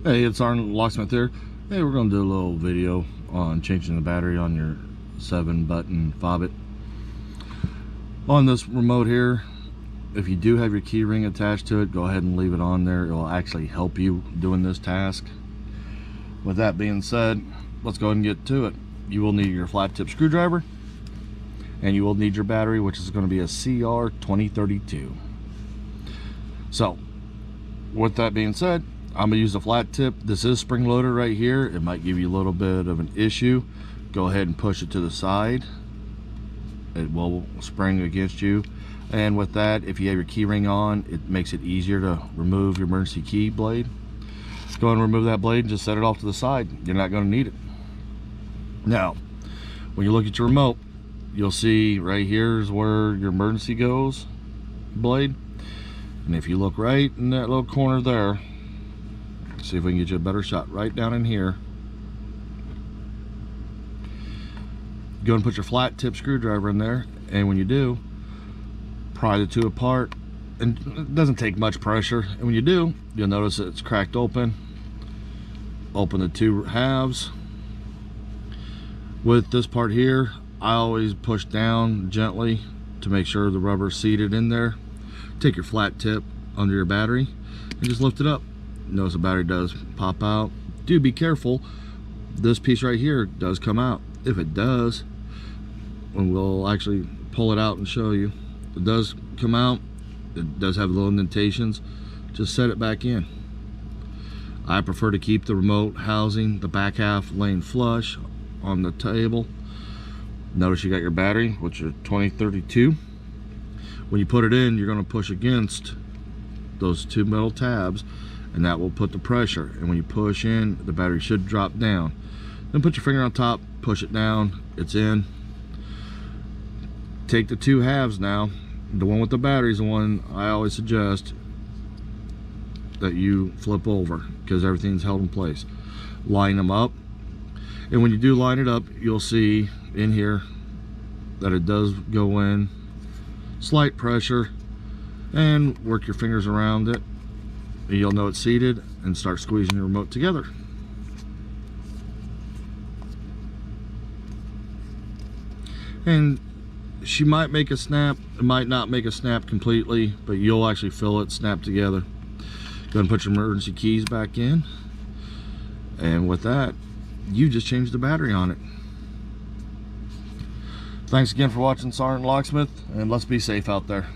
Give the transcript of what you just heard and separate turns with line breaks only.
Hey, it's SgtLocksmith here. Hey, we're going to do a little video on changing the battery on your 7-button Fobik. On this remote here, if you do have your key ring attached to it, go ahead and leave it on there. It will actually help you doing this task. With that being said, let's go ahead and get to it. You will need your flat tip screwdriver, and you will need your battery, which is going to be a CR2032. So, with that being said, I'm gonna use a flat tip. This is spring loaded right here. It might give you a little bit of an issue. Go ahead and push it to the side. It will spring against you. And with that, if you have your key ring on, it makes it easier to remove your emergency key blade. Go ahead and remove that blade and just set it off to the side. You're not gonna need it. Now, when you look at your remote, you'll see right here is where your emergency goes blade. And if you look right in that little corner there, see if we can get you a better shot right down in here. Go and put your flat tip screwdriver in there, and when you do, pry the two apart, and it doesn't take much pressure. And when you do, you'll notice that it's cracked open. Open the two halves. With this part here, I always push down gently to make sure the rubber's seated in there. Take your flat tip under your battery and just lift it up. Notice the battery does pop out. Do be careful. This piece right here does come out. If it does, and we'll actually pull it out and show you, it does come out. It does have little indentations. Just set it back in. I prefer to keep the remote housing, the back half laying flush on the table. Notice you got your battery, which is 2032. When you put it in, you're going to push against those two metal tabs, and that will put the pressure. And when you push in, the battery should drop down. Then put your finger on top, push it down, it's in. Take the two halves now. The one with the battery is the one I always suggest that you flip over, because everything's held in place. Line them up, and when you do line it up, you'll see in here that it does go in. Slight pressure, and work your fingers around it. You'll know it's seated, and start squeezing your remote together. And she might make a snap, it might not make a snap completely, but you'll actually feel it snap together. Go ahead and put your emergency keys back in, and with that, you just changed the battery on it. Thanks again for watching SgtLocksmith, and let's be safe out there.